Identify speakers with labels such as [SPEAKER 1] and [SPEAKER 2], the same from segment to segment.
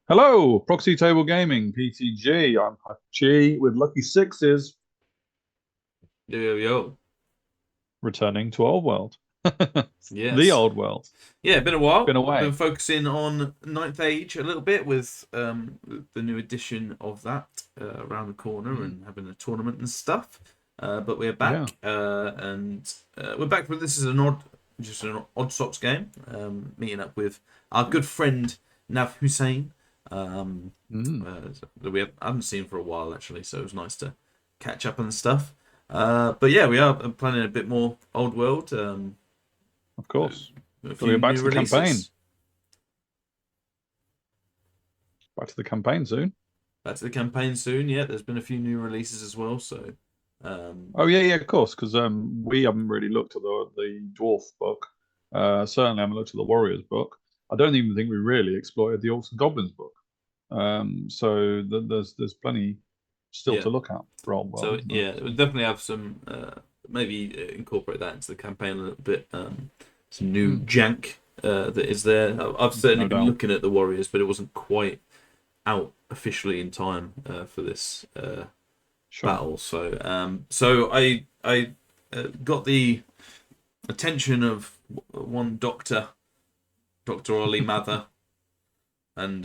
[SPEAKER 1] Hello, Proxy Table Gaming, PTG. I'm G with Lucky Sixes,
[SPEAKER 2] Yo, yo, yo.
[SPEAKER 1] returning to Old World. The
[SPEAKER 2] Yes.
[SPEAKER 1] Old World.
[SPEAKER 2] Yeah, been a
[SPEAKER 1] Been
[SPEAKER 2] while. I've been
[SPEAKER 1] away.
[SPEAKER 2] focusing on Ninth Age a little bit with the new edition of that around the corner
[SPEAKER 1] Mm,
[SPEAKER 2] and having a tournament and stuff. But we're
[SPEAKER 1] yeah,
[SPEAKER 2] back, and we're back with this is just an odd socks game. Meeting up with our good friend Nav Hussein,
[SPEAKER 1] mm,
[SPEAKER 2] that I haven't seen for a while actually, so it was nice to catch up and stuff. But yeah, we are planning a bit more old world.
[SPEAKER 1] of course.
[SPEAKER 2] A
[SPEAKER 1] Got to
[SPEAKER 2] few
[SPEAKER 1] go back
[SPEAKER 2] new
[SPEAKER 1] to the campaign.
[SPEAKER 2] releases.
[SPEAKER 1] Back to the campaign soon.
[SPEAKER 2] Back to the campaign soon. Yeah, there's been a few new releases as well. So, um,
[SPEAKER 1] Oh yeah, of course, because we haven't really looked at the dwarf book. Certainly haven't looked at the warriors book. I don't even think we really exploited the orcs and goblins book. So there's plenty still
[SPEAKER 2] yeah.
[SPEAKER 1] to look at for Old World,
[SPEAKER 2] So
[SPEAKER 1] isn't there?
[SPEAKER 2] yeah, we'll
[SPEAKER 1] So
[SPEAKER 2] definitely have some. Maybe incorporate that into the campaign a little bit. Some new
[SPEAKER 1] mm,
[SPEAKER 2] jank that is there. I've certainly
[SPEAKER 1] no
[SPEAKER 2] been
[SPEAKER 1] doubt.
[SPEAKER 2] looking at the warriors, but it wasn't quite out officially in time for this
[SPEAKER 1] Sure.
[SPEAKER 2] battle. So I got the attention of one Doctor Ollie Mather, and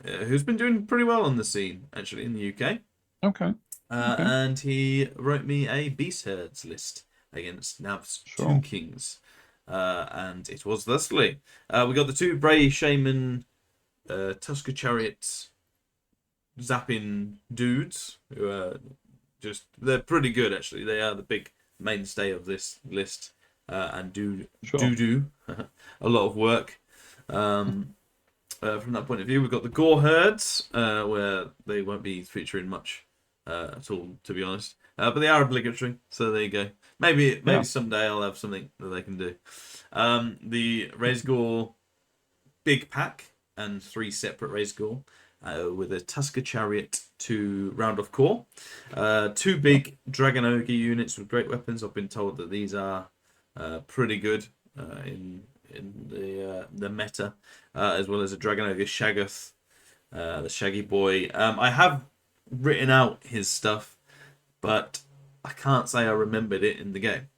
[SPEAKER 2] who's been doing pretty well on the scene actually in the UK.
[SPEAKER 1] Okay. Okay.
[SPEAKER 2] And he wrote me a Beastherds list against Nav's Tomb
[SPEAKER 1] Sure.
[SPEAKER 2] Kings, and it was thusly. We got the two Bray Shaman Tusker Chariots zapping dudes who are they're pretty good actually. They are the big mainstay of this list, and
[SPEAKER 1] Sure.
[SPEAKER 2] do a lot of work. Um, from that point of view, we've got the Gore Herds, where they won't be featuring much at all, to be honest. But they are obligatory, so there you go. Maybe
[SPEAKER 1] Yeah.
[SPEAKER 2] someday I'll have something that they can do. The Raise Gore Big Pack and three separate Raise Gore. With a Tusker Chariot to round off core. Two
[SPEAKER 1] Yeah.
[SPEAKER 2] big Dragon Ogre units with great weapons. I've been told that these are pretty good in the meta, as well as a Dragon Ogre Shaggoth, the Shaggy Boy. I have written out his stuff, but I can't say I remembered it in the game.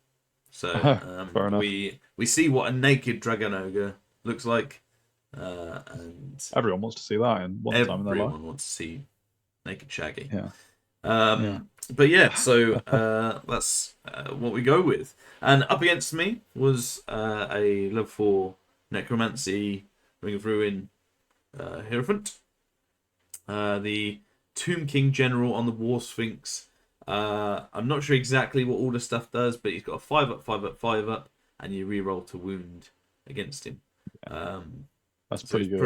[SPEAKER 2] So
[SPEAKER 1] Fair enough.
[SPEAKER 2] we see what a naked Dragon Ogre looks like, and
[SPEAKER 1] Everyone wants to see that in one time in their life.
[SPEAKER 2] everyone wants to see naked Shaggy.
[SPEAKER 1] Yeah. Yeah.
[SPEAKER 2] But yeah, so that's what we go with. And up against me was a level 4 Necromancy Ring of Ruin Hierophant. The Tomb King General on the War Sphinx. I'm not sure exactly what all the stuff does, but he's got a 5 up, 5 up, 5 up, and you reroll to wound against him. Um,
[SPEAKER 1] That's
[SPEAKER 2] so
[SPEAKER 1] pretty good.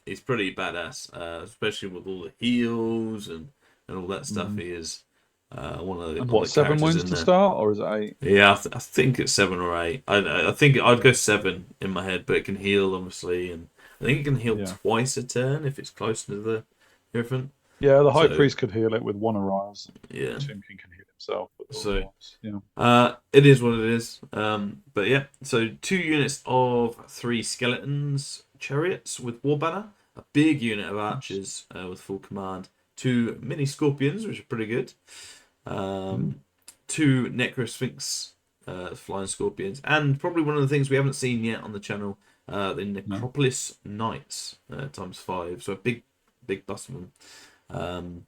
[SPEAKER 2] he's pretty badass, especially with all the heals and all that stuff.
[SPEAKER 1] Mm.
[SPEAKER 2] He is
[SPEAKER 1] And
[SPEAKER 2] one of
[SPEAKER 1] what,
[SPEAKER 2] the
[SPEAKER 1] seven
[SPEAKER 2] characters
[SPEAKER 1] wins
[SPEAKER 2] in
[SPEAKER 1] to
[SPEAKER 2] there.
[SPEAKER 1] start, or is it eight?
[SPEAKER 2] Yeah, I think it's 7 or 8. I think I'd go 7 in my head, but it can heal obviously, and I think it can heal
[SPEAKER 1] Yeah.
[SPEAKER 2] twice a turn if it's close to the Hierophant.
[SPEAKER 1] Yeah, the High
[SPEAKER 2] So
[SPEAKER 1] Priest could heal it with one arise, and the
[SPEAKER 2] yeah,
[SPEAKER 1] Tomb King can heal himself with all the
[SPEAKER 2] so
[SPEAKER 1] ones. Yeah.
[SPEAKER 2] it is what it is. But yeah, so 2 units of 3 skeletons chariots with war banner, a big unit of
[SPEAKER 1] Nice.
[SPEAKER 2] archers with full command, 2 mini scorpions which are pretty good,
[SPEAKER 1] Mm.
[SPEAKER 2] um, 2 necrosphinx flying scorpions, and probably one of the things we haven't seen yet on the channel, the
[SPEAKER 1] No.
[SPEAKER 2] necropolis knights times 5, so a big bust of them. Um,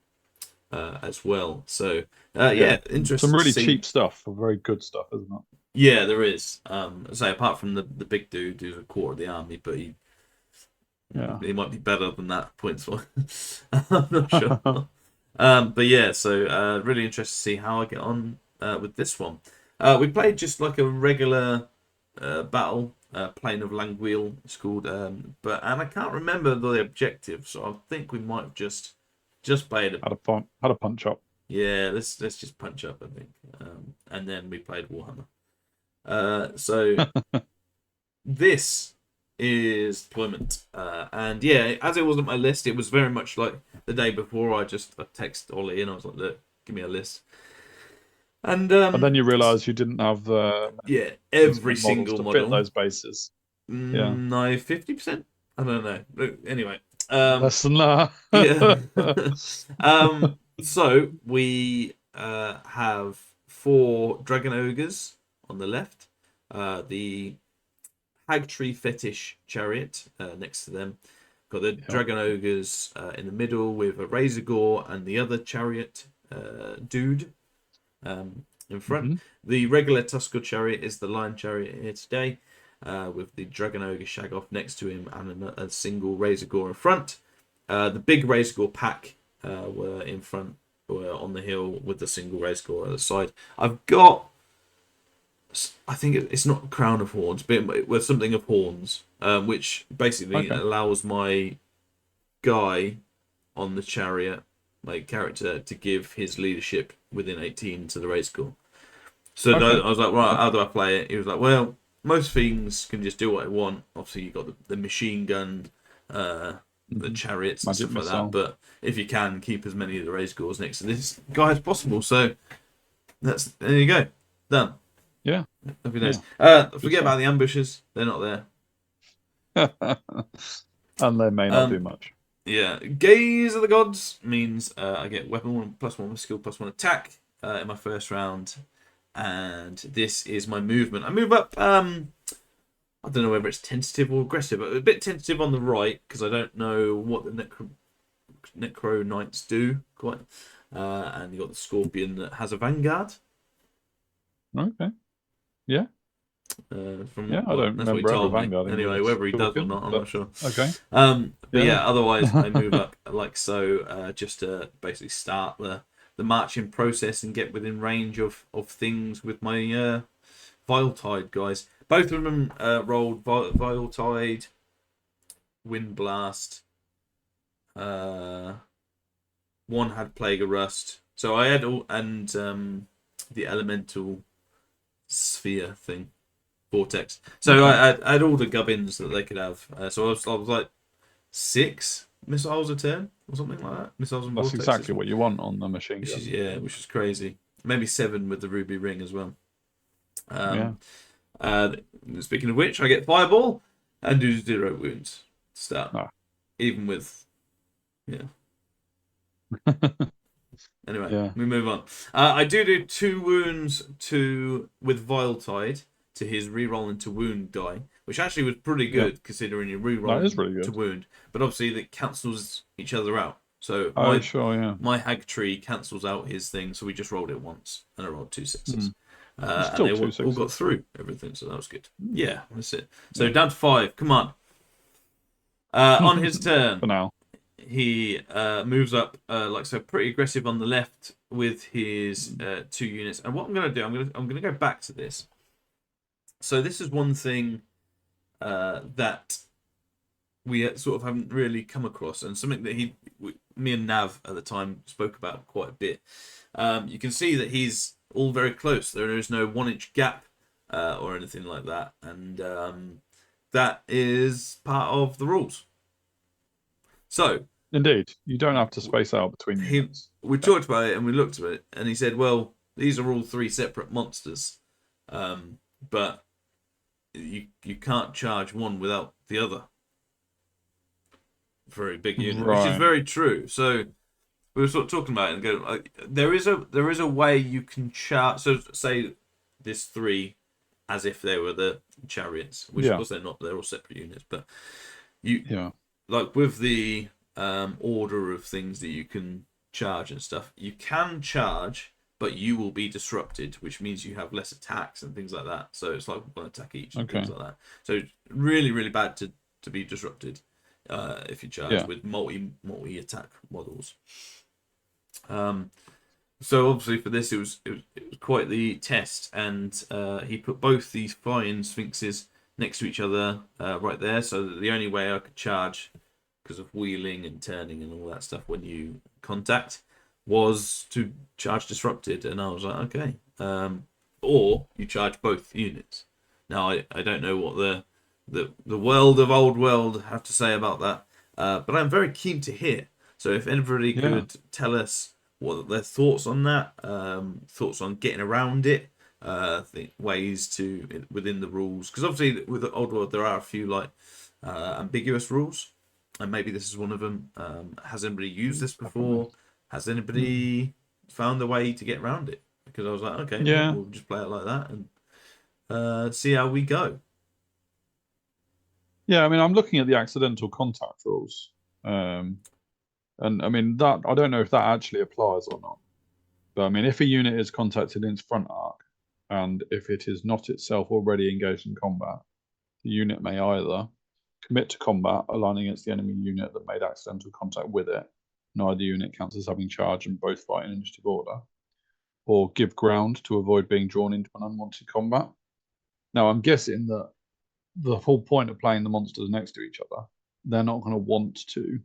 [SPEAKER 2] as well. So
[SPEAKER 1] Yeah.
[SPEAKER 2] yeah,
[SPEAKER 1] Some
[SPEAKER 2] interested to
[SPEAKER 1] really
[SPEAKER 2] see.
[SPEAKER 1] cheap stuff, very good stuff, isn't it?
[SPEAKER 2] Yeah, there is. So apart from the big dude who's a quarter of the army, but
[SPEAKER 1] Yeah.
[SPEAKER 2] he might be better than that points wise. I'm not sure. But yeah, so really interested to see how I get on with this one. We played just like a regular battle, Plane of Langwheel, it's called. And I can't remember the objective, so I think we might have just played a.
[SPEAKER 1] Had a punch up.
[SPEAKER 2] Yeah, let's just punch up, I think. And then we played Warhammer. So this is deployment, and yeah, as it wasn't my list, it was very much like the day before. I text Ollie and I was like, "Look, give me a list." And
[SPEAKER 1] And then you realise you didn't have
[SPEAKER 2] yeah, every
[SPEAKER 1] intimate models
[SPEAKER 2] single
[SPEAKER 1] to fit
[SPEAKER 2] model.
[SPEAKER 1] those bases. Yeah.
[SPEAKER 2] No, 50%. I don't know. Look, anyway,
[SPEAKER 1] Lesson learned.
[SPEAKER 2] Yeah. So we have 4 dragon ogres on the left, the hag tree fetish chariot next to them. Got the dragon ogres in the middle with a razor gore and the other chariot dude in front. The regular Tusker chariot is the lion chariot here today, with the dragon ogre Shagoff next to him and a single razor gore in front. The big razor gore pack were in front, were on the hill with the single razor gore at the side. I've got, I think it's not crown of horns, but with something of horns, which basically allows my guy on the chariot, my character, to give his leadership within 18 to the race score. So I was like, right, how do I play it? He was like, well, most things can just do what I want. Obviously, you've got the machine gun, the chariots and stuff like that. But if you can, keep as many of the race scores next to this guy as possible. So there you go, done.
[SPEAKER 1] Yeah.
[SPEAKER 2] Happy days. Forget about the ambushes; they're not there.
[SPEAKER 1] And they may not do much.
[SPEAKER 2] Yeah, Gaze of the Gods means I get weapon 1 plus 1 skill plus 1 attack in my first round, and this is my movement. I move up. I don't know whether it's tentative or aggressive, but a bit tentative on the right because I don't know what the Necro Knights do quite. And you got the Scorpion that has a Vanguard.
[SPEAKER 1] Okay. Yeah.
[SPEAKER 2] I don't
[SPEAKER 1] remember ever Vanguard.
[SPEAKER 2] Anyway, whether he does or not, I'm not sure.
[SPEAKER 1] Okay.
[SPEAKER 2] But yeah, otherwise I move up like so, just to basically start the marching process and get within range of things with my Viletide guys. Both of them rolled Viletide, Wind Blast. One had Plague of Rust. So I had all, and the Elemental Sphere thing. Vortex. So I had all the gubbins that they could have. So I was like 6 missiles a turn or something like that. Missiles and
[SPEAKER 1] That's
[SPEAKER 2] vortexes.
[SPEAKER 1] exactly what you want on the machine gun.
[SPEAKER 2] Which is crazy. Maybe 7 with the ruby ring as well. Speaking of which, I get Fireball and do 0 wounds to start. Even with Anyway, we move on. I do 2 wounds with Viletide to his reroll into wound die, which actually was pretty good considering you reroll to wound. But obviously that cancels each other out. So my hag tree cancels out his thing, so we just rolled it once, and I rolled 2 6s. And they all got through everything, so that was good. Yeah, that's it. So down to 5. Come on. On his turn,
[SPEAKER 1] for now,
[SPEAKER 2] he moves up like so, pretty aggressive on the left with his 2 units. And what I'm going to do, I'm going to go back to this. So this is one thing that we sort of haven't really come across, and something that me and Nav at the time spoke about quite a bit. You can see that he's all very close. There is no 1-inch gap or anything like that, and that is part of the rules. So
[SPEAKER 1] indeed, you don't have to space out between units.
[SPEAKER 2] We talked about it and we looked at it, and he said, "Well, these are all 3 separate monsters, but you can't charge one without the other." Very big unit, which is very true. So we were sort of talking about it and going, like, there is a way you can charge. So say this 3 as if they were the chariots, which of course they're not. They're all separate units, but like with the order of things that you can charge and stuff, you can charge, but you will be disrupted, which means you have less attacks and things like that. So it's like 1 attack each and things like that. So it's really, really bad to be disrupted if you charge with multi attack models. So obviously for this it was quite the test, and he put both these flying sphinxes next to each other right there, so that the only way I could charge, because of wheeling and turning and all that stuff when you contact, was to charge disrupted. And I was like, okay, or you charge both units. Now I don't know what the world of old world have to say about that, but I'm very keen to hear. So if anybody could tell us what their thoughts on that, thoughts on getting around it, ways to within the rules, because obviously with the old world there are a few like ambiguous rules. and maybe this is one of them. Has anybody used this before? Has anybody found a way to get around it? Because I was like, okay,
[SPEAKER 1] Yeah.
[SPEAKER 2] we'll just play it like that and see how we go.
[SPEAKER 1] Yeah, I mean, I'm looking at the accidental contact rules, and I mean that I don't know if that actually applies or not. But I mean, if a unit is contacted in its front arc, and if it is not itself already engaged in combat, the unit may either commit to combat, aligning against the enemy unit that made accidental contact with it. Neither unit counts as having charge and both fight in initiative order, or give ground to avoid being drawn into an unwanted combat. Now, I'm guessing that the whole point of playing the monsters next to each other, they're not going to want to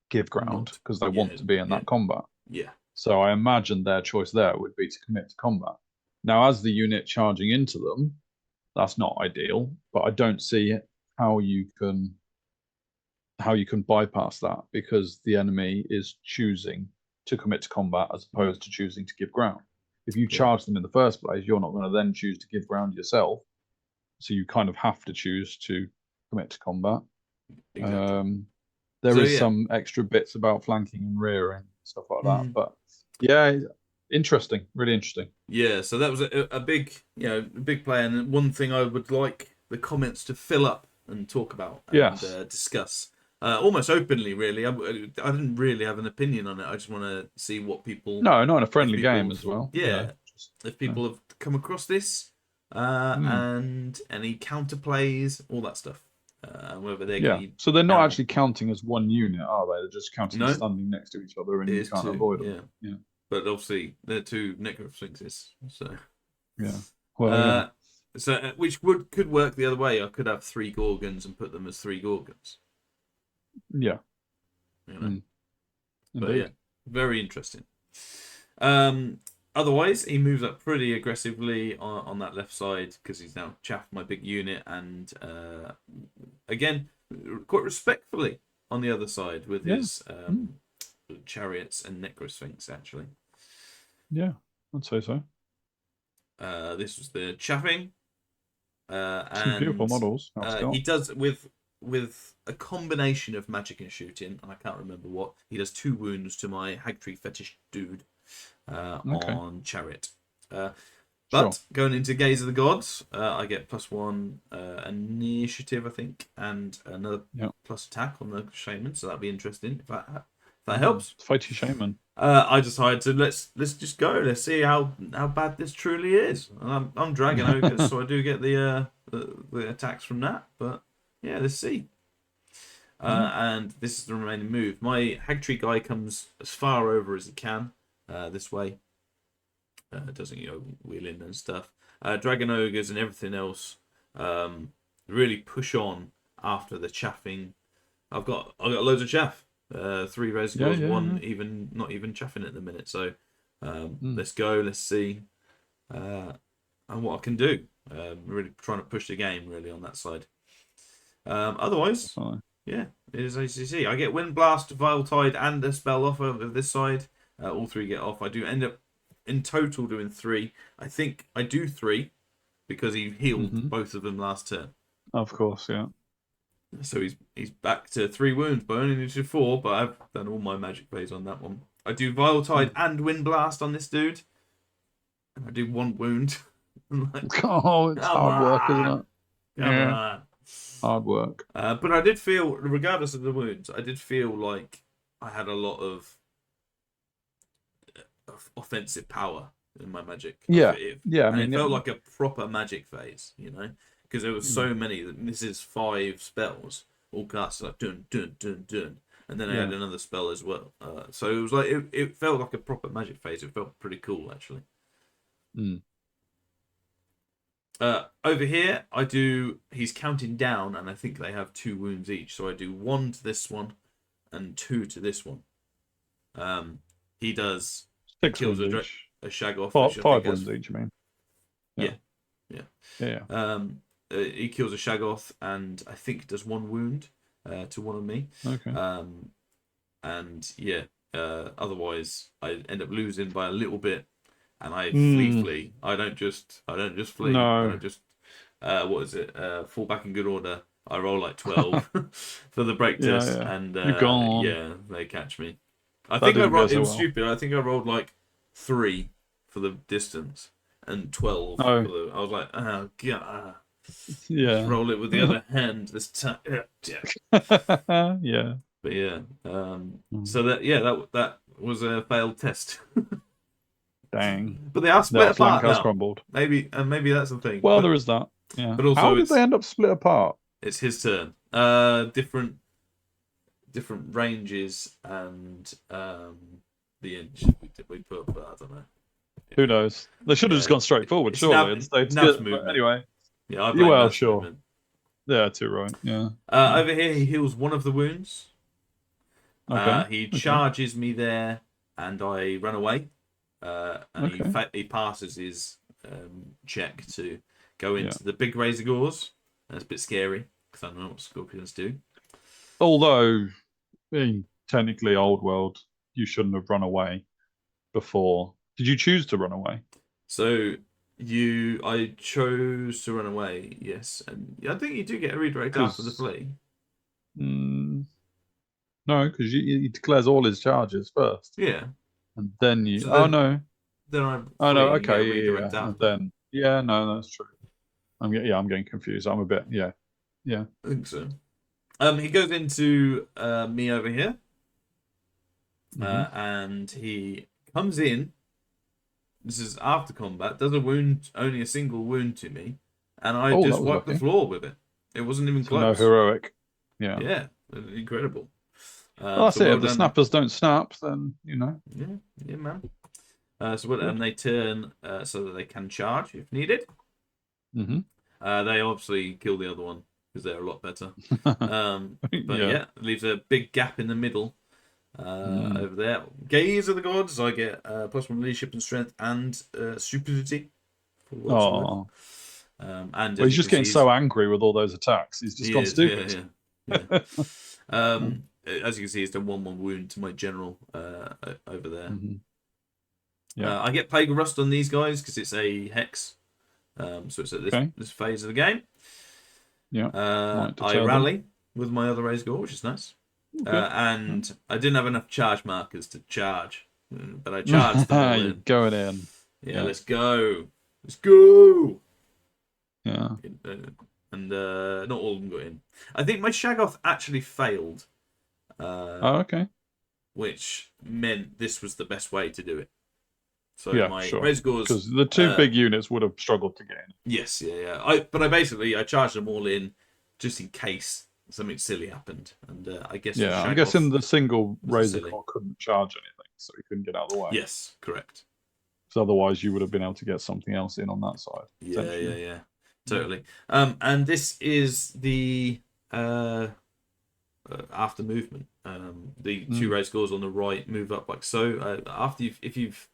[SPEAKER 1] give ground because they want to be in that combat.
[SPEAKER 2] Yeah.
[SPEAKER 1] So I imagine their choice there would be to commit to combat. Now, as the unit charging into them, that's not ideal, but I don't see how you can bypass that because the enemy is choosing to commit to combat as opposed to choosing to give ground. If you charge them in the first place, you're not going to then choose to give ground yourself. So you kind of have to choose to commit to combat.
[SPEAKER 2] Exactly.
[SPEAKER 1] There is some extra bits about flanking and rearing, stuff like that. But yeah, interesting, really interesting.
[SPEAKER 2] Yeah, so that was a big, big play, and one thing I would like the comments to fill up and talk about and discuss. Almost openly, really. I didn't really have an opinion on it. I just want to see what people.
[SPEAKER 1] No, not in a friendly game as well.
[SPEAKER 2] Yeah, if people have come across this, and any counterplays, all that stuff. Whether they're
[SPEAKER 1] so they're not actually counting as one unit, are they? They're just counting standing next to each other, and you can't avoid them. Yeah.
[SPEAKER 2] But obviously they're two necrosphinxes, so
[SPEAKER 1] yeah. Well,
[SPEAKER 2] so which could work the other way. I could have 3 gorgons and put them as 3 gorgons.
[SPEAKER 1] Yeah.
[SPEAKER 2] But yeah, very interesting. Otherwise, he moves up pretty aggressively on that left side because he's now chaffed my big unit, and again, quite respectfully on the other side with his chariots and necrosphinx. Actually,
[SPEAKER 1] yeah, I'd say so.
[SPEAKER 2] This was the chaffing.
[SPEAKER 1] Some beautiful models.
[SPEAKER 2] He does with a combination of magic and shooting, and I can't remember what. He does 2 wounds to my Hagtree fetish dude. On chariot, but going into Gaze of the Gods, I get +1 initiative, I think, and another plus attack on the shaman. So that'd be interesting if that helps.
[SPEAKER 1] Fighty shaman.
[SPEAKER 2] I decided to let's just go. Let's see how bad this truly is. And I'm dragon ogres, so I do get the attacks from that. But yeah, let's see. And this is the remaining move. My Hagtree guy comes as far over as he can. This way, doesn't wheel in and stuff. Dragon ogres and everything else really push on after the chaffing. I've got loads of chaff. 3 rescues, 1 even not even chaffing at the minute. So let's go. Let's see and what I can do. Really trying to push the game really on that side. Otherwise, yeah, it is ACC. I get Wind Blast, Vile Tide, and a spell off of this side. All 3 get off. I do end up in total doing 3. I think I do 3 because he healed both of them last turn.
[SPEAKER 1] Of course, yeah.
[SPEAKER 2] So he's back to 3 wounds, but I only needed 4. But I've done all my magic plays on that one. I do Vile Tide and Wind Blast on this dude, and I do 1 wound.
[SPEAKER 1] It's hard work, isn't it?
[SPEAKER 2] Come on.
[SPEAKER 1] Hard work.
[SPEAKER 2] But I did feel, regardless of the wounds, I did feel like I had a lot of offensive power in my magic.
[SPEAKER 1] Yeah.
[SPEAKER 2] I mean, it felt like a proper magic phase, because there was so many. This is 5 spells, all cast like dun dun dun dun, and then I had another spell as well. So it was like it felt like a proper magic phase. It felt pretty cool actually. Over here, he's counting down, and I think they have 2 wounds each. So I do 1 to this one, and 2 to this one. He does
[SPEAKER 1] 6
[SPEAKER 2] kills
[SPEAKER 1] wounds
[SPEAKER 2] a shag off.
[SPEAKER 1] 5 wounds each, you mean?
[SPEAKER 2] Yeah. He kills a Shaggoth, and I think does 1 wound to one of me.
[SPEAKER 1] Okay.
[SPEAKER 2] And yeah, otherwise I end up losing by a little bit, and I flee. I don't just flee.
[SPEAKER 1] No.
[SPEAKER 2] I don't just fall back in good order. I roll like 12 for the break
[SPEAKER 1] Yeah,
[SPEAKER 2] test,
[SPEAKER 1] yeah.
[SPEAKER 2] and
[SPEAKER 1] You're gone.
[SPEAKER 2] yeah, they catch me. I
[SPEAKER 1] That
[SPEAKER 2] think I
[SPEAKER 1] didn't go
[SPEAKER 2] rolled. It
[SPEAKER 1] so
[SPEAKER 2] was
[SPEAKER 1] well.
[SPEAKER 2] stupid. I think I rolled like 3 for the distance and 12
[SPEAKER 1] Oh.
[SPEAKER 2] for the. I was like, oh god. Just
[SPEAKER 1] Yeah.
[SPEAKER 2] roll it with the other hand this time.
[SPEAKER 1] Yeah.
[SPEAKER 2] But yeah,
[SPEAKER 1] Mm.
[SPEAKER 2] so that was a failed test.
[SPEAKER 1] Dang.
[SPEAKER 2] But they are split
[SPEAKER 1] That flank
[SPEAKER 2] apart
[SPEAKER 1] has
[SPEAKER 2] now.
[SPEAKER 1] crumbled.
[SPEAKER 2] Maybe that's the thing.
[SPEAKER 1] Well, there is that. Yeah.
[SPEAKER 2] But
[SPEAKER 1] How
[SPEAKER 2] also
[SPEAKER 1] did they end up split apart?
[SPEAKER 2] it's his turn. Different ranges and the inch we put, but I don't know.
[SPEAKER 1] Who knows? They should have just gone straight forward,
[SPEAKER 2] It's
[SPEAKER 1] surely.
[SPEAKER 2] Nav's movement.
[SPEAKER 1] Anyway.
[SPEAKER 2] Yeah, I
[SPEAKER 1] Yeah,
[SPEAKER 2] blame
[SPEAKER 1] well,
[SPEAKER 2] Nav's
[SPEAKER 1] sure.
[SPEAKER 2] movement.
[SPEAKER 1] Yeah, too right. Yeah.
[SPEAKER 2] Over here, he heals one of the wounds.
[SPEAKER 1] Okay.
[SPEAKER 2] He charges me there, and I run away. And he passes his check to go into the big razor gores. That's a bit scary because I don't know what scorpions do.
[SPEAKER 1] Although, being technically old world, you shouldn't have run away before. Did you choose to run away?
[SPEAKER 2] So I chose to run away. Yes, and I think you do get a redirect after the flee.
[SPEAKER 1] No, because he declares all his charges first.
[SPEAKER 2] Yeah.
[SPEAKER 1] And then you.
[SPEAKER 2] So
[SPEAKER 1] Oh no.
[SPEAKER 2] Then I.
[SPEAKER 1] Oh no.
[SPEAKER 2] And get a
[SPEAKER 1] Okay.
[SPEAKER 2] redirect
[SPEAKER 1] Yeah.
[SPEAKER 2] after.
[SPEAKER 1] And then. Yeah. No, that's true. I'm getting confused. I'm a bit. Yeah. Yeah.
[SPEAKER 2] I think so. He goes into me over here, and he comes in. This is after combat. Does only a single wound to me, and I just wiped the floor with it. It wasn't even close.
[SPEAKER 1] No heroic. Yeah.
[SPEAKER 2] Yeah, incredible.
[SPEAKER 1] Well, that's it. If the snappers don't snap, then you know.
[SPEAKER 2] Yeah, man. And they turn so that they can charge if needed.
[SPEAKER 1] Mm-hmm.
[SPEAKER 2] They obviously kill the other one because they're a lot better. But yeah, it leaves a big gap in the middle over there. Gaze of the gods. I get +1 leadership and strength and stupidity.
[SPEAKER 1] Oh.
[SPEAKER 2] And
[SPEAKER 1] he's just getting so angry with all those attacks. He's just gone stupid.
[SPEAKER 2] Yeah. As you can see, he's done 1/1 wound to my general over there.
[SPEAKER 1] Yeah.
[SPEAKER 2] I get Plague of Rust on these guys because it's a hex. So it's at this phase of the game.
[SPEAKER 1] Yeah.
[SPEAKER 2] I rally with my other raise gore, which is nice. And I didn't have enough charge markers to charge, but I charged them all in.
[SPEAKER 1] Going in.
[SPEAKER 2] Yeah, let's go. Let's go.
[SPEAKER 1] Yeah.
[SPEAKER 2] And not all of them got in. I think my Shaggoth actually failed.
[SPEAKER 1] Okay.
[SPEAKER 2] Which meant this was the best way to do it. So my
[SPEAKER 1] sure.
[SPEAKER 2] raise gores,
[SPEAKER 1] because the two big units would have struggled to get in.
[SPEAKER 2] Yes, yeah. I charged them all in just in case something silly happened, and I guess
[SPEAKER 1] I'm guessing the single razor core couldn't charge anything, so he couldn't get out of the way.
[SPEAKER 2] Yes, correct.
[SPEAKER 1] So otherwise, you would have been able to get something else in on that side.
[SPEAKER 2] Yeah, totally. And this is the after movement. The two raise gores on the right move up like so. If you've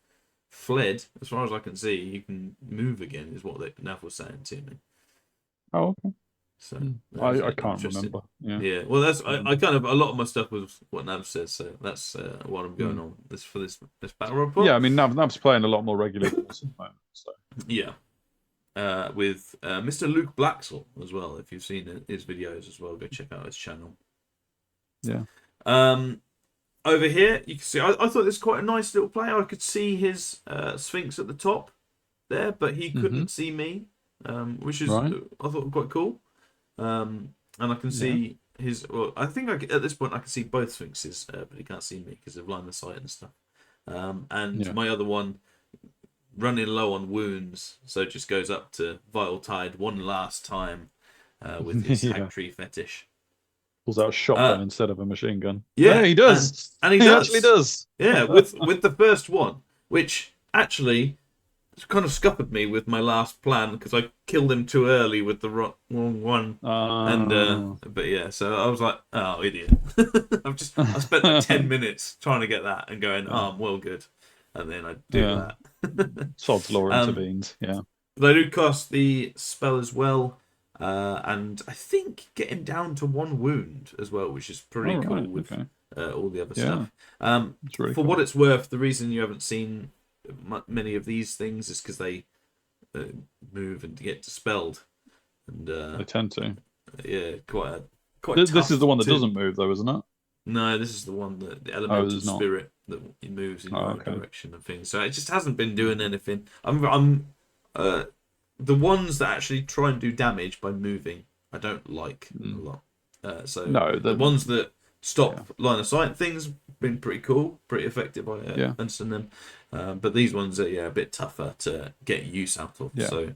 [SPEAKER 2] fled, as far as I can see, you can move again. Is what Nav was saying to me.
[SPEAKER 1] Oh, okay.
[SPEAKER 2] So
[SPEAKER 1] I can't remember.
[SPEAKER 2] Yeah. Well, that's I kind of a lot of my stuff was what Nav says. So that's what I'm going on this battle report.
[SPEAKER 1] Yeah, I mean Nav's playing a lot more regularly at the moment. So
[SPEAKER 2] yeah. With Mr. Luke Blacksall as well. If you've seen his videos as well, go check out his channel.
[SPEAKER 1] Yeah.
[SPEAKER 2] Over here, you can see. I thought this was quite a nice little play. I could see his Sphinx at the top there, but he couldn't see me, which is I thought quite cool. And I can see his. Well, I think at this point I can see both Sphinxes, but he can't see me because of line of sight and stuff. And my other one running low on wounds, so it just goes up to Vital Tide one last time with his Hag Tree fetish.
[SPEAKER 1] Pulls out a shotgun instead of a machine gun.
[SPEAKER 2] Yeah,
[SPEAKER 1] he does.
[SPEAKER 2] And he
[SPEAKER 1] actually does.
[SPEAKER 2] Yeah, with the first one, which actually kind of scuppered me with my last plan because I killed him too early with the wrong one. But yeah, so I was like, oh, idiot. I spent like 10 minutes trying to get that and going, I'm well good. And then I do that.
[SPEAKER 1] Sod's law intervenes,
[SPEAKER 2] But I do cast the spell as well. And I think get him down to 1 wound as well, which is pretty cool with all the other stuff.
[SPEAKER 1] Really
[SPEAKER 2] for what it's worth, the reason you haven't seen many of these things is because they move and get dispelled. And
[SPEAKER 1] they tend to.
[SPEAKER 2] yeah, quite
[SPEAKER 1] This
[SPEAKER 2] tough
[SPEAKER 1] is the one that
[SPEAKER 2] to...
[SPEAKER 1] doesn't move, though, isn't it?
[SPEAKER 2] No, this is the one that the
[SPEAKER 1] Oh,
[SPEAKER 2] elemental
[SPEAKER 1] it's not.
[SPEAKER 2] spirit that moves in
[SPEAKER 1] Oh,
[SPEAKER 2] your
[SPEAKER 1] okay.
[SPEAKER 2] direction and things. So it just hasn't been doing anything. Uh, the ones that actually try and do damage by moving, I don't like a lot. So
[SPEAKER 1] No,
[SPEAKER 2] the ones that stop
[SPEAKER 1] yeah.
[SPEAKER 2] line of sight things been pretty cool, pretty effective. I
[SPEAKER 1] Yeah.
[SPEAKER 2] understand them, but these ones are a bit tougher to get use out of.
[SPEAKER 1] Yeah.
[SPEAKER 2] So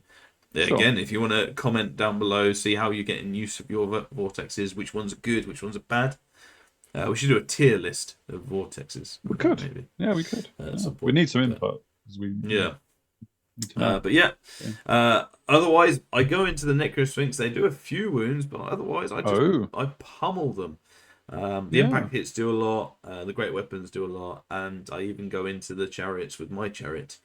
[SPEAKER 1] Sure.
[SPEAKER 2] again, if you want to comment down below, see how you're getting use of your vortexes, which ones are good, which ones are bad. We should do a tier list of vortexes.
[SPEAKER 1] We could.
[SPEAKER 2] Maybe.
[SPEAKER 1] Yeah, we could. We
[SPEAKER 2] Point,
[SPEAKER 1] need some input.
[SPEAKER 2] Yeah. But
[SPEAKER 1] yeah.
[SPEAKER 2] Otherwise, I go into the Necrosphinx. They do a few wounds, but otherwise, I pummel them. The impact hits do a lot. The great weapons do a lot, and I even go into the chariots with my chariot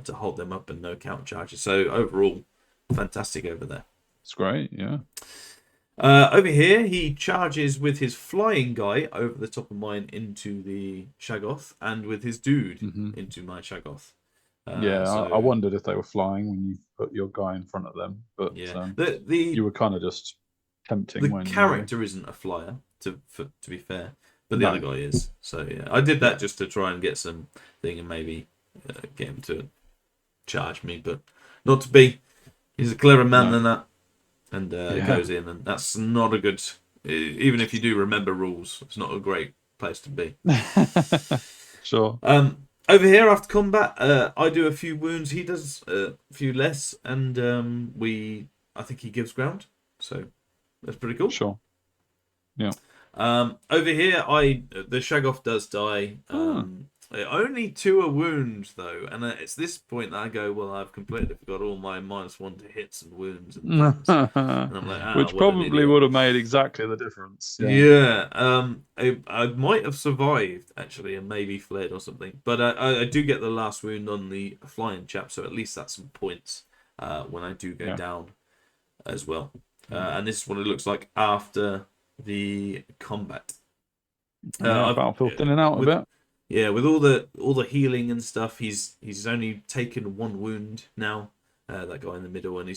[SPEAKER 2] to hold them up and no counter charges. So overall, fantastic over there.
[SPEAKER 1] It's great. Yeah.
[SPEAKER 2] Over here, he charges with his flying guy over the top of mine into the Shaggoth, and with his dude into my Shaggoth.
[SPEAKER 1] I wondered if they were flying when you put your guy in front of them, but you were kind of just tempting.
[SPEAKER 2] The character isn't a flyer, to be fair, but the other guy is. So yeah, I did that just to try and get some thing and maybe get him to charge me, but not to be. He's a cleverer man than that. And goes in, and that's not a good. Even if you do remember rules, it's not a great place to be.
[SPEAKER 1] Sure.
[SPEAKER 2] Over here after combat, I do a few wounds. He does a few less, and I think he gives ground, so that's pretty cool.
[SPEAKER 1] Sure. Yeah.
[SPEAKER 2] Over here, the Shaggoth does die. Only 2 are wounds though, and it's this point that I go, well, I've completely forgot all my -1 to hits and wounds and things. And I'm like,
[SPEAKER 1] which probably would have made exactly the difference.
[SPEAKER 2] I might have survived actually and maybe fled or something, but I do get the last wound on the flying chap, so at least that's some points when I do go down as well. And this is what it looks like after the combat.
[SPEAKER 1] Battlefield thinning out a bit.
[SPEAKER 2] Yeah, with all the healing and stuff, he's only taken 1 wound now. That guy in the middle, and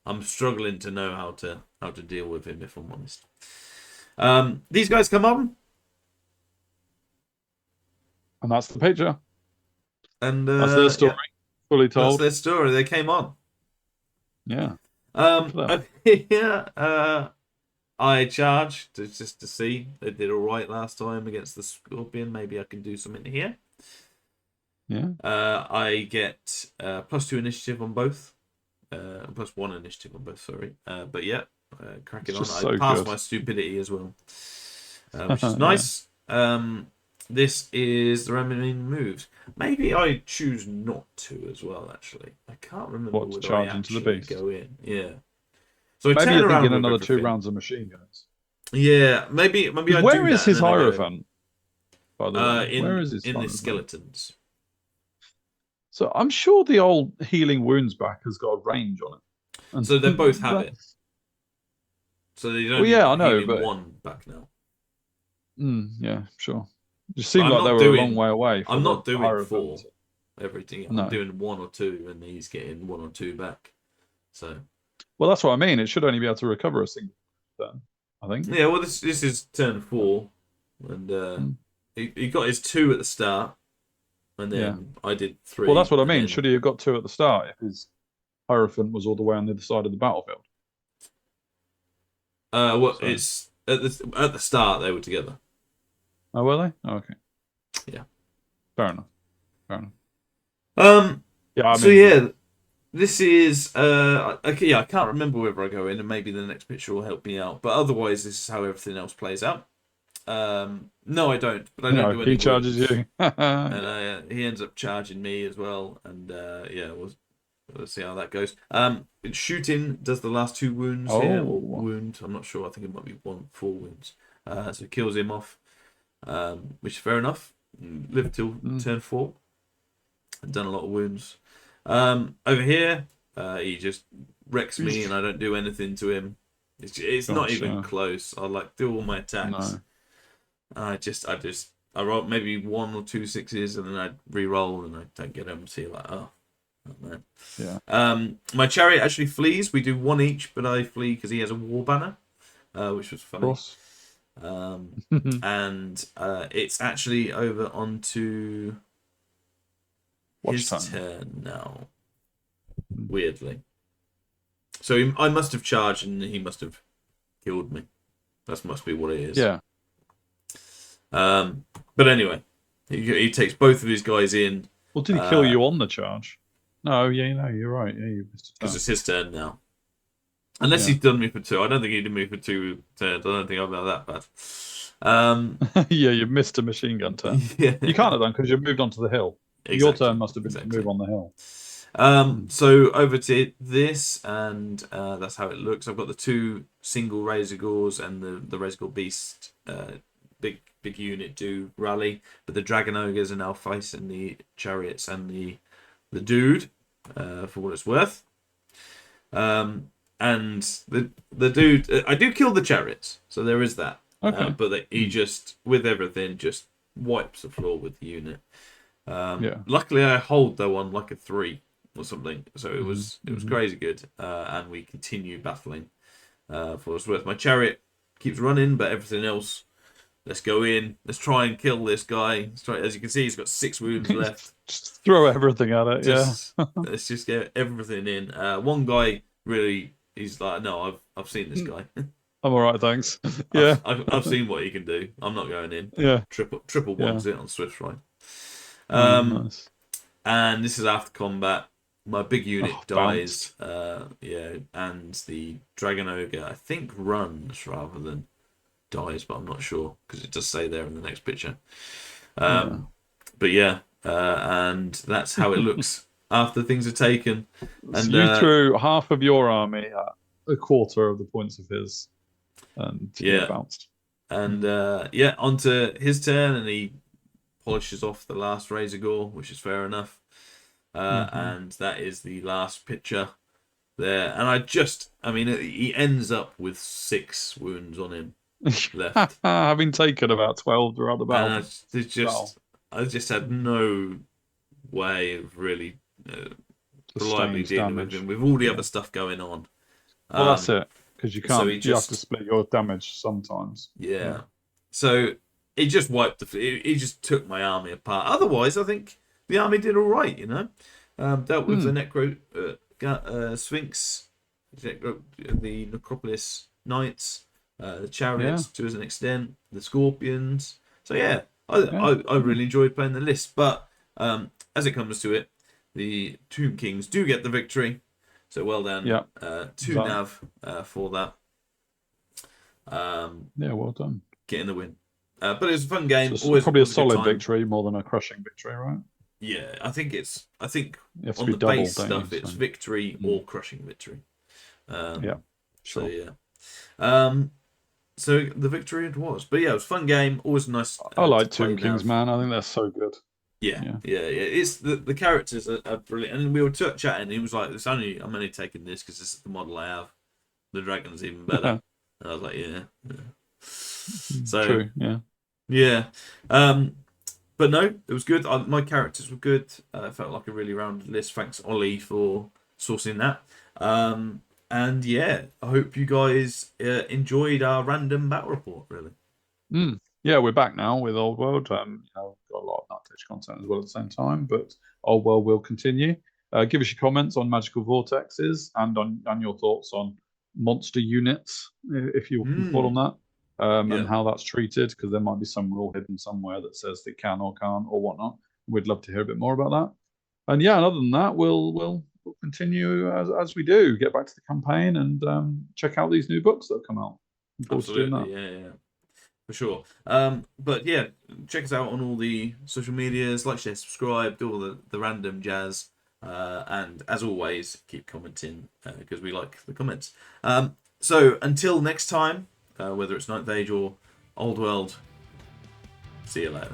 [SPEAKER 2] I'm struggling to know how to deal with him, if I'm honest. These guys come on,
[SPEAKER 1] and that's the picture.
[SPEAKER 2] And
[SPEAKER 1] that's their story, fully told.
[SPEAKER 2] That's their story. They came on.
[SPEAKER 1] Yeah.
[SPEAKER 2] I charged just to see. They did all right last time against the Scorpion. Maybe I can do something here.
[SPEAKER 1] Yeah.
[SPEAKER 2] I get +2 initiative on both. +1 initiative on both, sorry. But yeah, cracking on. I passed my stupidity as well, which is nice. This is the remaining moves. Maybe I choose not to as well, actually. I can't remember
[SPEAKER 1] whether I actually
[SPEAKER 2] go in. Yeah. So I
[SPEAKER 1] maybe you're thinking another 2 rounds of machine guns.
[SPEAKER 2] Yeah, maybe I do that.
[SPEAKER 1] Where is his Hierophant? By the way,
[SPEAKER 2] where is his in the skeletons?
[SPEAKER 1] So I'm sure the old healing wounds back has got a range on it.
[SPEAKER 2] And so they both have it. So they don't.
[SPEAKER 1] I know, but
[SPEAKER 2] 1 back now.
[SPEAKER 1] Yeah, sure. It seemed like they were a long way away.
[SPEAKER 2] I'm not doing 4 everything.
[SPEAKER 1] No.
[SPEAKER 2] I'm doing 1 or 2, and he's getting 1 or 2 back. So.
[SPEAKER 1] Well, that's what I mean. It should only be able to recover a single turn, I think.
[SPEAKER 2] Yeah, well, this is turn 4, and he got his 2 at the start, and then I did 3.
[SPEAKER 1] Well, that's what I mean. Should he have got 2 at the start if his Hierophant was all the way on the other side of the battlefield?
[SPEAKER 2] It's at the start they were together.
[SPEAKER 1] Oh, were they? Oh, okay.
[SPEAKER 2] Yeah.
[SPEAKER 1] Fair enough.
[SPEAKER 2] This is I can't remember whether I go in, and maybe the next picture will help me out. But otherwise, this is how everything else plays out. No, I don't. But I don't do any.
[SPEAKER 1] He charges you,
[SPEAKER 2] and he ends up charging me as well. And we'll see how that goes. Shooting does the last 2 wounds here, or wound. I'm not sure. I think it might be 4 wounds. So it kills him off, which is fair enough. Live till turn 4. I've done a lot of wounds. Over here, he just wrecks me, and I don't do anything to him. It's not even close. I do all my attacks. No. I roll maybe 1 or 2 6s, and then I re-roll, and I don't get them. So you're like, oh, Oh, man.
[SPEAKER 1] Yeah.
[SPEAKER 2] My chariot actually flees. We do one each, but I flee because he has a war banner, which was
[SPEAKER 1] Of
[SPEAKER 2] funny.
[SPEAKER 1] course.
[SPEAKER 2] And it's actually over onto
[SPEAKER 1] Watch
[SPEAKER 2] his
[SPEAKER 1] time.
[SPEAKER 2] turn now. Weirdly. So I must have charged and he must have killed me. That must be what it is.
[SPEAKER 1] Yeah.
[SPEAKER 2] But anyway, he takes both of his guys in.
[SPEAKER 1] Well, did he kill you on the charge? No, yeah, no, you're right. Yeah, you missed a
[SPEAKER 2] Because
[SPEAKER 1] turn.
[SPEAKER 2] it's his turn now. Unless he's done me for 2. I don't think he did me for 2 turns. I don't think I'm that bad.
[SPEAKER 1] Yeah, you missed a machine gun turn.
[SPEAKER 2] Yeah.
[SPEAKER 1] You can't have done because you moved onto the hill.
[SPEAKER 2] Exactly.
[SPEAKER 1] Your turn must have been to move on the hill.
[SPEAKER 2] So over to this, and that's how it looks. I've got the 2 single Razor Gores and the Razor Gore Beast big unit do rally, but the Dragon Ogres are now facing the chariots and the dude, for what it's worth. And the dude, I do kill the chariots, so there is that.
[SPEAKER 1] Okay.
[SPEAKER 2] But he just, with everything, just wipes the floor with the unit. Luckily, I hold though on like a 3 or something, so it was crazy good, and we continue battling for what it's worth. My chariot keeps running, but everything else, let's go in, let's try and kill this guy. As you can see, he's got 6 wounds left.
[SPEAKER 1] Just throw everything at it.
[SPEAKER 2] Let's just get everything in. One guy really, he's like, no, I've seen this guy.
[SPEAKER 1] I'm all right, thanks. Yeah,
[SPEAKER 2] I've seen what he can do. I'm not going in.
[SPEAKER 1] Yeah,
[SPEAKER 2] triple ones it on Swift Ride.
[SPEAKER 1] Nice.
[SPEAKER 2] And this is after combat. My big unit dies. And the Dragon Ogre, I think, runs rather than dies, but I'm not sure because it does say there in the next picture. But yeah, and that's how it looks after things are taken. And
[SPEAKER 1] so you threw half of your army at a quarter of the points of his, and bounced.
[SPEAKER 2] And onto his turn, and he polishes off the last Razor Gore, which is fair enough. And that is the last picture there. And he ends up with 6 wounds on him left.
[SPEAKER 1] Having taken about 12 throughout the battle.
[SPEAKER 2] And I just had no way of really reliably dealing with him with all the other stuff going on.
[SPEAKER 1] Well, that's it, because you can't. You have to split your damage sometimes.
[SPEAKER 2] Yeah. So he just wiped he just took my army apart. Otherwise, I think the army did all right. Dealt with the Necro Sphinx, the Necropolis Knights, the Chariots to an extent, the Scorpions. So I really enjoyed playing the list. But as it comes to it, the Tomb Kings do get the victory. So well done to Nav for that.
[SPEAKER 1] Well done.
[SPEAKER 2] Getting the win. But it was a fun game.
[SPEAKER 1] So probably a solid victory more than a crushing victory, right?
[SPEAKER 2] Yeah, I think
[SPEAKER 1] on
[SPEAKER 2] the base stuff, it's victory or crushing victory.
[SPEAKER 1] Sure.
[SPEAKER 2] So the victory it was. But yeah, it was a fun game. Always nice.
[SPEAKER 1] I like Tomb Kings, man. I think they're so good.
[SPEAKER 2] Yeah. It's the characters are brilliant. And we were chatting. He was like, I'm only taking this because this is the model I have. The dragon's even better. And I was like, yeah. So
[SPEAKER 1] true.
[SPEAKER 2] Yeah. But no, it was good. My characters were good. It felt like a really rounded list. Thanks, Ollie, for sourcing that. And yeah, I hope you guys enjoyed our random battle report, really.
[SPEAKER 1] Yeah, we're back now with Old World. Got a lot of Nightwitch content as well at the same time, but Old World will continue. Give us your comments on magical vortexes and on your thoughts on monster units, if you can call them that. And how that's treated, because there might be some rule hidden somewhere that says they can or can't or whatnot. We'd love to hear a bit more about that. And other than that, we'll continue as we do. Get back to the campaign and check out these new books that have come out.
[SPEAKER 2] Absolutely, yeah, for sure. But yeah, check us out on all the social medias. Like, share, subscribe, do all the random jazz. And as always, keep commenting because we like the comments. So until next time. Whether it's Ninth Age or Old World. See you later.